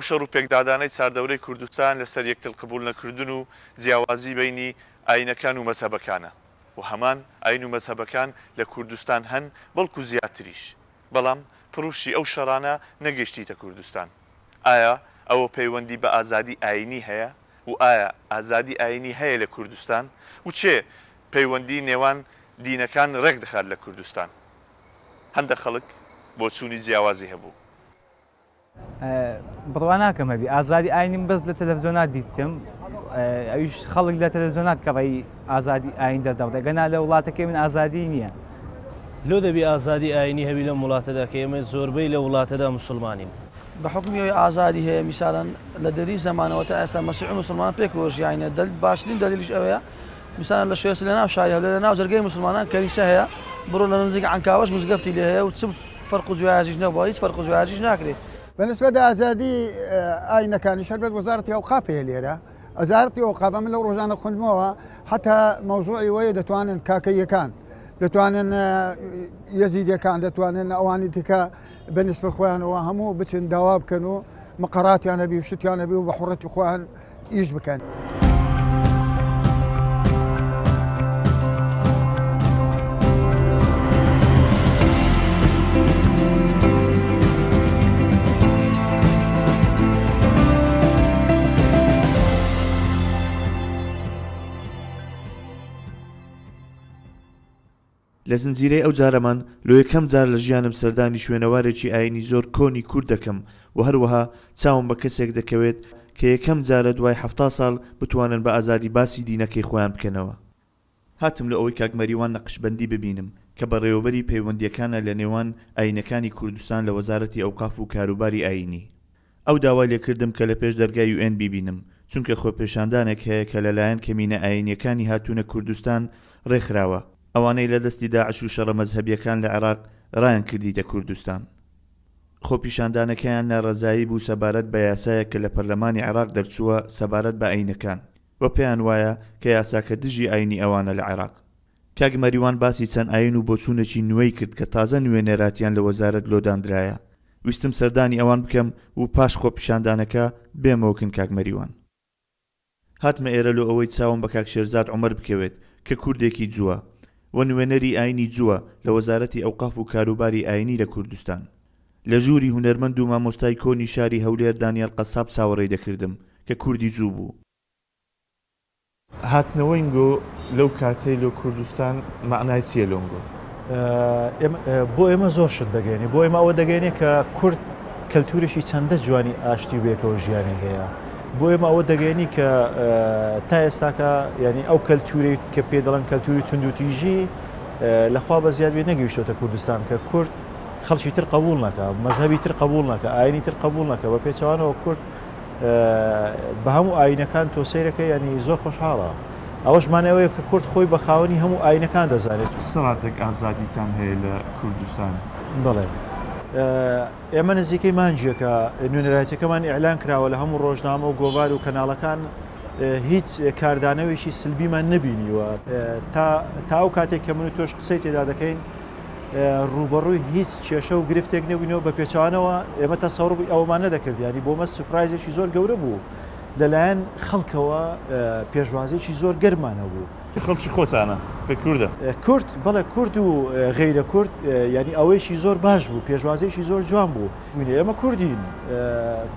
ئەو شەڕ و پێکدادانەی چاردەورەی کوردستان لەسەر یەکتر قبول نەکردن و جیاوازی بینی ئاینەکان و مەزهەبەکانە و هەمان ئاین و مەزهەبەکان لە کوردستان هەن بەڵکو زیاتریش بەڵام پڕوشی ئەو شەڕانە نەگەشتیتە کوردستان. ئایا ئەوە پەیوەندی بە ئازادی ئاینی هەیە و ئایا ئازادی ئاینی هەیە لە کوردستان و چێ پەیوەندی نێوان دینەکان ڕێک دەخات لە کوردستان؟ هەندێک خەڵک بۆ چوونی جیاوازی هەبوو. بڕوا ناکەم هەبی ئازادی ئاینیم بەس لە تەلەڤیزۆنات دیتم ئەویش خەڵک لە تەلەڤیزۆنات کەڕی ئازادی ئاین دەردەڵێ گەنا لە وڵاتەکەی من ئازادی نییە. لۆ دەبی ئازادی ئاینی هەبی لە وڵاتەدا کە ئێمە زۆربەی لە وڵاتەدا مسلمانین. بە حکمیەوەی ئازادی هەیە میساڵەن لە دەری زەمانەوە تا ئێستا مەسیح و مسلمان پێکۆژیانە باشترین دەلیلیش ئەوەیە میساڵەن لە شوێسە لە ناو شاری لە ناو جەرگەی مسلمانان کەلیسا هەیە بڕۆ لە نزیک عنکاوەش مزگەفتی لێ هەیە و چ فەرق و جوایازیش نەبووە هیچ فەرق و جوایازیش ناکرێت. بالنسبة لآزادي أين كان شربت وزارة أوقاف هي ليرة وزارة أوقاف من لو رجعنا خدموها حتى موضوعي ويا دتوان كاكية كان دتوان يزيد كان دتوان أواني تكا بالنسبة إخوان وهمو بتن دواب كانوا مقرات يعني بي وشت يعني بي وبحرة إخوان يجبكن. لە زنجیرەی ئەو جارەمان لۆ یەکەم جار لە ژیانم سەردانی شوێنەوارێکی ئاینی زۆر کۆنی کورد دەکەم و هەروەها چاوم بە کەسێک دەکەوێت کە یەکەم جارە دوای 70 ساڵ بتوانن بە ئازادی باسی دینەکەی خۆیان بکەنەوە. هاتم لە ئەوەی کاکمەریوان نەقشبەندی ببینم کە بەڕێوەبەری پەیوەندیەکانە لە نێوان ئاینەکانی کوردستان لە وەزارەتی ئەوقاف و کاروباری ئاینی. ئەو داوای لێکردم کە لە پێش دەرگای UN ببینم چونکە خۆپێشاندانێک هەیە کە لەلایەن کەمینە ئاینیەکانی هاتوونە کوردستان ڕێکخراوە ئەوانەی لە دەستی داعش و شەڕە مەزهەبیەکان لە عێراق ڕایان کردیتە کوردستان. خۆپیشاندانەکەیان ناڕەزایی بوو سەبارەت بە یاسایە کە لە پەرلەمانی عێراق دەرچووە سەبارەت بە ئاینەکان و پێیان وایە کە یاساکە دژی ئاینی ئەوانە لە عێراق. کاگمەریوان باسی چەند ئاین و بۆچوونێکی نوێی کرد کە تازە نوێنێراتیان لە وەزارەت لۆدانرایە. ویستم سەردانی ئەوان بکەم و پاش خۆپیشاندانەکە بێمەوەکن کاگمەریوان. هاتمە ئێرە لۆ ئەوەی چاوم بە کاک شێرزاد عومەر بکەوێت کە کوردێکی جووە و نوێنەری ئاینی جووە لە وەزارەتی ئەوقاف و کاروباری ئاینی لە کوردستان. لە ژووری هونەرمەند و مامۆستای کۆنی شاری هەولێر دانیال قەساب چاوەڕێی دەکردم کە کوردی جوو بوو. هاتنەوەینگۆ لەو کاتەی لە کوردستان معنای چییە لۆنگۆ؟ بۆ ئێمە زۆر شت دەگەێنێ بۆ ئێمە ئەوە دەگەێنێ کە کورد کەلتورێکی چەندە جوانی ئاشتی و بێکەوە ژیانی هەیە. بۆ ئێمە ئەوە دەگەێنی کە تا ئێستاکە ینی ئەو کەلتوری کە پێ دەڵێن کەلتوری تونند و تیژی لەخوا بە زیاد بێ نەگەیشتۆتە کوردستان کە کورد خەڵکی تر قبول نەکە مەزهەبی تر قبول نەکە ئاینی تر قبول نەکە بە پێچەوانەوە کورد بە هەموو ئاینەکان تۆ سەیرەکە ینی زۆر خۆشحاڵە. ئەوەش مانەوەیە کە کورد خۆی بە خاوەنی هەموو ئاینەکان دەزانێت. سەڵاتێک ئازادیتان هەیە لە کوردستان؟ بەڵێ ئێمە نزیکەی مانجیەکە نوێنەرایەتەکەمان ئیعلان کراوە لە هەموو ڕۆژنامە و گۆڤار و کەناڵەکان هیچ کاردانەوەیشی سلبیمان نبینیوە تا ئەو کاتێک کە من و تۆش قسەی تێدا دەکەین ڕوبەڕووی هیچ کێشە و گرفتێک نەبووینەوە بە پێچوانەوە ئێمە تەسەوڕ ئەومانە دەکرد ینی بۆمە سوپرایزێکی زۆر گەورە بوو لەلایەن خەڵکەوە پێشوازێکی زۆر گەرمانە بوو. خەڵکی خۆتانە کە کووردە؟ کورد بەڵێ کورد و غەیرە کورد ینی ئەوەیشی زۆر باش بوو پێشوازێکی زۆر جوان بوو. ئێمە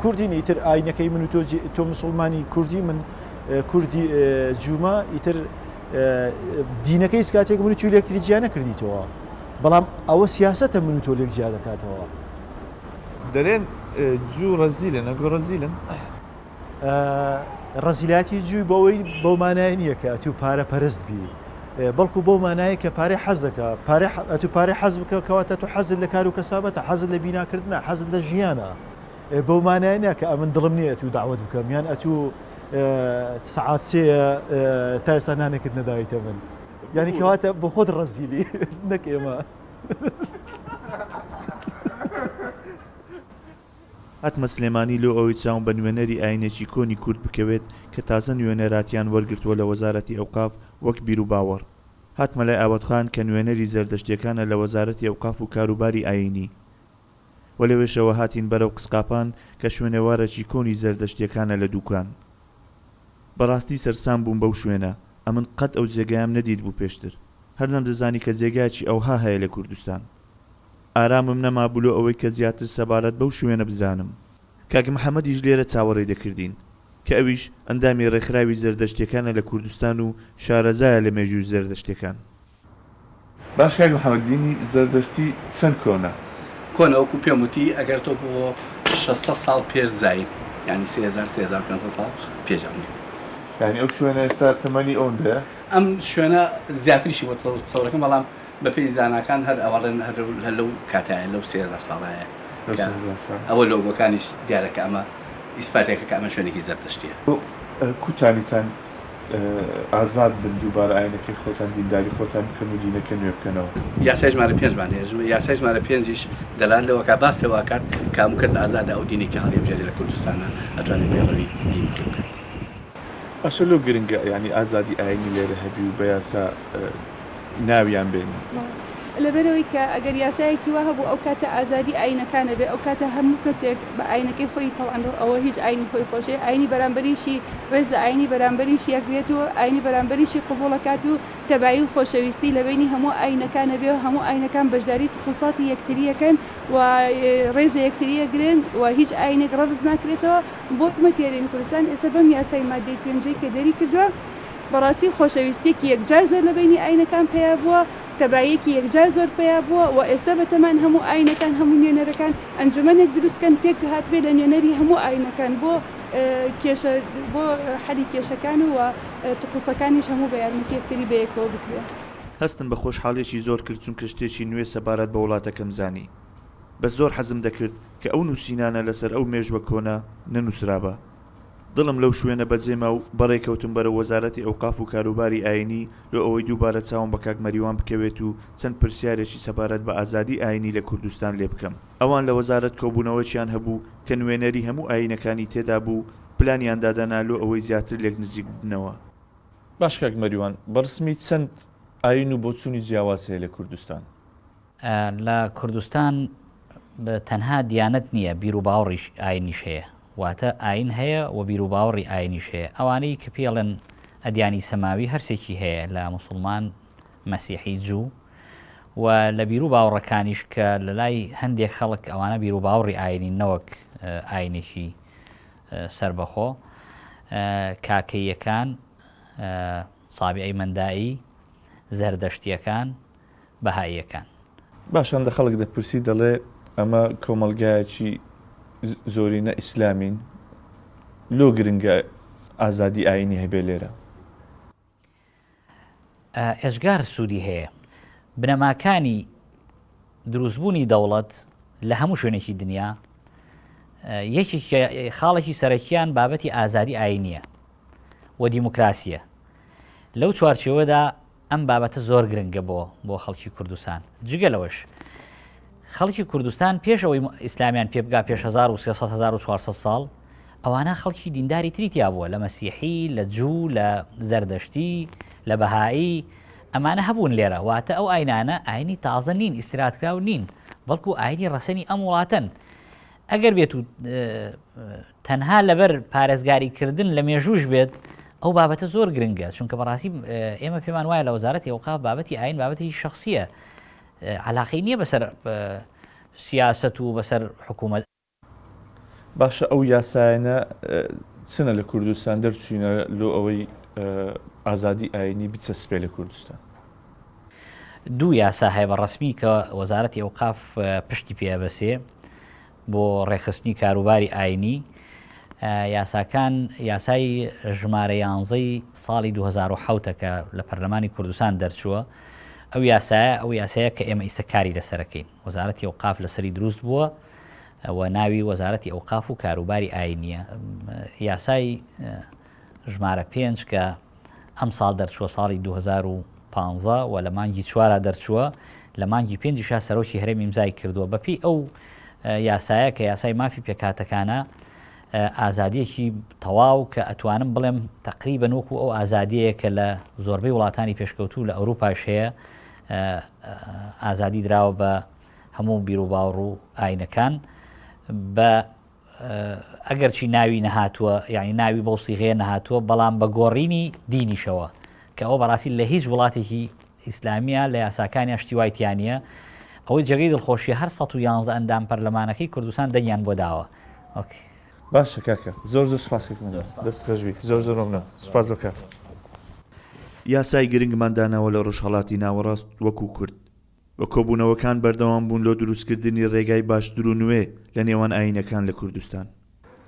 کوردین ئیتر ئاینەکەی من و تۆ مسلمانی کوردی من کوردی جوما ئیتر دینەکەی کاتێک من و توی لێکتری جیان نەکردیتەوە بەڵام ئەوە سیاسەتە من و تۆ لێک جیا دەکاتەوە. دەرێن جوو ڕەزیلن ئەگۆ ڕەزیلن؟ ڕەزیلاتی جووی بەوەی بەو مانای نییە کە ئەتوو پارە پەرست بی بەڵکو بۆ مانایە کە پارەی حەز دەکە ئەتو پارەی حەز بکە کەواتە تو حەزت لە کار و کەسابەتە حەزت لە بیناکردنە حەزت لە ژیانە بەو مانای نییە کە ئەمن دڵم نییە ئەتوو داوت بکەم یان ئەتوو سەعات سێە تا ئێستا نانێکت نەداویتە من ینی کەواتە بۆ خۆت ڕەزیلی نەک ئێمە. هاتمە سلێمانی لۆ ئەوەی چاوم بە نوێنەری ئاینێکی کۆنی کورد بکەوێت کە تازە نوێنەراتیان وەرگرتووە لە وەزارەتی ئەوقاف وەک بیر و باوەڕ. هاتمە لای ئاوەتخان کە نوێنەری زەردەشتیەکانە لە وەزارەتی ئەوقاف و کاروباری ئاینی و لەوێشەوە هاتین بەرەو قسقاپان کە شوێنێوارەکی کۆنی زەردەشتیەکانە لە دووکان. بەڕاستی سەرسام بووم بەو شوێنە، ئەمن قەت ئەو جێگایام نەدیت بوو پێشتر، هەر نەمدەزانی کە جێگایکی ئەوها هەیە لە کوردستان. ئارامم نەمابوو ئەوەی کە زیاتر سەبارەت بەو شوێنە بزانم. کاک محەممەدیش لێرە چاوەڕێی دەکردین کە ئەویش ئەندامی ڕێکخراوی زەردەشتیەکانە لە کوردستان و شارەزایە لە مێژووی زەردەشتەکان. باش کاک محەممەدینی زەردەشتی چەند کۆنە؟ کۆنە وەکو پێم وتی ئەگەر تۆ بۆ 600 ساڵ پێش زین ینی 3500 ساڵ پێشانی. یعنی ئەو شوێنە ئێستا تەمەنی ئەوەندەیە؟ ئەم شوێنە زیاتریشی بۆ چاوەڕێکەکەم، بەڵام بەپێی زاناکان هەر ئەوەڵێن هەر لەو کاتایە لەو 3000 ساڵایە ئەوە لۆگۆکانیش دیارەکە ئەمە ئیسپاتێکە کە ئەمە شوێنێکی زەردەشتیە. کوتانیتان ئازاد بن دووبارە ئاینەکەی خۆتان دینداری خۆتان بکەن و دینەکە نوێ بکەنەوە. یاسای ژمارە 5مان هەیە، یاسای ژمارە 5ش دەلان لەوەکە باس لەوەکات کام کەس ئازادە ئەو دینێکی هەڵێبژێری لە کوردستانە ئەتوانێت پێڕەوی دین بکات. ئەشە لەو گرنگە ینی ئازادی ئاینی لێرە هەبی و بە یاسا ناویان بێن. لەبەرەوەی کە ئەگەر یاسایەکی وا هەبوو ئەو کاتە ئازادی ئاینەکانە بێ، ئەو کاتە هەموو کەسێک بە ئاینەکەی خۆی تەواند ئەوە هیچ ئاینی خۆی خۆشێ، ئاینی بەرامبەریشی ڕێز لە ئاینی بەرامبەریشی یەکرێت و ئاینی بەرامبەریشی قبوڵەکات و تەبایی و خۆشەویستی لە بینی هەموو ئاینەکانە بێ و هەموو ئاینەکان بەشداری خصوصاتی یەکتریەکەن و ڕێز لە یەکتریە گرن و هیچ ئاینێک ڕەفز ناکرێتەوە. بۆ حکومەتیارێن کوردستان ئێستا بەم یاسای مادەی 5 کە دەری کردووە بەڕاستی خۆشەویستێکی یەکجار زۆر لە بینی ئاینەکان پێیا بووە، تەبایەکی یەکجار زۆر پێیا بووە و ئێستا بەتەمان هەموو ئاینەکان هەموو نوێنەرەکان ئەنجومەنێک دروستکەن پێک هاتبێ لە نوێنەری هەموو ئاینەکان بۆ حەلی کێشەکان و قسەکانیش هەموو بە یارمەتی یەکتری بەیەکەوە بکرێت. هەستم بە خۆشحاڵێکی زۆر کرد چونکە شتێکی نوێ سەبارەت بە وڵاتەکەم زانی. بە زۆر حەزم دەکرد کە ئەو نووسینانە لەسەر ئەو مێژوە کۆنە نەنووسرابە. دڵم لەو شوێنە بەجێما و بەڕێکەوتم بەرە وەزارەتی ئەوقاف و کاروباری ئاینی لە ئەوەی دووبارە چاوم بە کاک مەریوان بکەوێت و چەند پرسیارێکی سەبارەت بە ئازادی ئاینی لە کوردستان لێ بکەم. ئەوان لە وەزارەت کۆبوونەوەیان هەبوو کە نوێنەری هەموو ئاینەکانی تێدا بوو، پلانیان دادەنالۆ ئەوەی زیاتر لێک نزیک بنەوە. باش کاک مەریوان، بەڕسمی چەند ئاین و بۆچوونی جیاواز هەیە لە کوردستان؟ لە کوردستان تەنها دیانەت نییە، بیر و باوەڕیش ئاینیش هەیە، واتە ئاین هەیە و بیر و باوەڕی ئاینیش هەیە. ئەوانەی کە پێڵێن ئەدیانی سەماوی هەرسێکی هەیە لە موسڵمان، مەسیحی، جوو و لە بیر و باوەڕەکانیش کە لە لای هەندێک خەڵک ئەوانە بیر و باوەڕی ئاینی نەوەک ئاینێکی سربەخۆ، کاکەیەکان، سابیعی مەندایی، زەردەشتیەکان، بەهاییەکان. باشان دە خەڵک دەپرسی دەڵێ ئەمە کۆمەلگایەکی زۆرینە ئیسلامین، لۆ گرنگە ئازادی ئاینی هەبێ لێرە؟ ئێژگار سوودی هەیە. بنەماکانی دروستبوونی دەوڵەت لە هەموو شوێنێکی دنیا یەکی خاڵێکی سەرەکیان بابەتی ئازادی ئاینیە و دیموکراسیە. لەو چوارچێوەدا ئەم بابەتە زۆر گرنگە بۆ خەڵکی کوردستان. جگەلەوەش خەڵکی کوردستان پێش ئەوەی ئیسلامیان پێبگا پێش 1300-1400 ساڵ ئەوانە خەڵکی دینداری تریتیا بووە، لە مەسیحی، لە جوو، لە زەردەشتی، لە بەهایی، ئەمانە هەبوون لێرە. واتە ئەو ئاینانە ئاینی تازە نین، ئیسراتکراو نین، بەڵکو ئاینی ڕەسەنی ئەم وڵاتەن. ئەگەر بێت و تەنها لەبەر پارێزگاریکردن لە مێژووش بێت، ئەو بابەتە زۆر گرنگە، چونکە بەڕاستی ئێمە پێمان وایە لە وەزارەتی ئەوقاف بابەتی ئاین بابەتی شخصیە، علاقەی نییە بەسەر سیاست و بەسەر حکوومەت. باشە ئەو یاسایانە چنە لە کوردستان دەرچوینە لۆ ئەوەی ئازادی ئاینی بچەسپێ لە کوردستان؟ دوو یاسا هەیە بە ڕسمی کە وەزارەتی ئەوقاف پشتی پێبەسێ بۆ ڕێخستنی کاروباری ئاینی. یاساکان یاسای ژمارە 11 ساڵی 2007 کە لە پەرلەمانی کوردستان دەرچووە. ئەو یاسایە کە ئێمە ئیسەکاری لەسەرەکەین. وەزارەتی ئەوقاف لەسەری دروست بووە و ناوی وەزارەتی ئەوقاف و کاروباری ئاینیە. یاسای ژمارە 5 کە ئەم ساڵ دەرچووە ساڵی 2015 و لە مانگی 4 دەرچووە، لە مانگی 5 سەرۆکی هەرێمی ئیمزای کردووە. بەپی ئەو یاسایە کە یاسای مافی پێکاتەکانە ئازادیەکی تەواو کە ئەتوانم بڵێم تقریبەن وەکو ئەو ئازادیەیە کە لە زۆربەی وڵاتانی پێشکەوتوو لە ئەوروپاش هەیە، ئازادی دراوە بە هەموو بیر و باوڕ و ئاینەکان بە ئەگەرچی ناوی نەهاتووە یعنی ناوی بۆ سیغەیە نەهاتووە بەڵام بە گۆڕینی دینیشەوە کە ئەوە بەڕاستی لە هیچ وڵاتێکی ئیسلامیە لە یاساکانی شتیوایتیانە ئەوەی جێگەی دڵخۆشیە هەر 111 ئەندام پەرلەمانەکەی کوردستان دەنگیان بۆ داوە. باشە کاکە زۆر زۆر دەست پێشوی زۆر زۆرم سپاس بۆ کات. یاسای گرنگمان داناوە لە ڕۆژهەڵاتی ناوەڕاست وەکو کورد بە کۆبوونەوەکان بەردەوام بوون لۆ دروستکردنی ڕێگای باشتر و نوێ لە نێوان ئاینەکان لە کوردستان.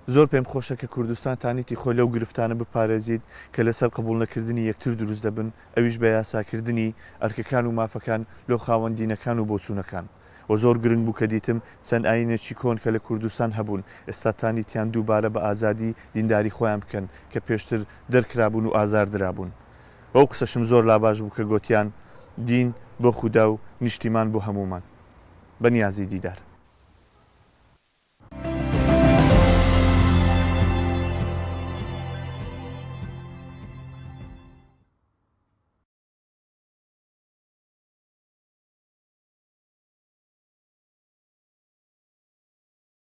زۆر پێم خۆشە کە کوردستان تانیتی خۆی لەو گرفتانە بپارێزیت کە لەسەر قبول نەکردنی یەکتر دروست دەبن ئەویش بە یاساکردنی ئەرکەکان و مافەکان لەو خاوەندینەکان و بۆچوونەکان و زۆر گرنگ بوو کە دیتم چەند ئاینێکی کۆن کە لە کوردستان هەبوون ئێستا تانیتیان دووبارە بە ئازادی دینداری خۆیان بکەن کە پێشتر دەرکرابوون و ئازاردرابوون. ئەو قسەشم زۆر لاباش بوو کە گوتیان دین بۆ خودا و نیشتیمان بۆ هەمومان بەنیازی دیدار.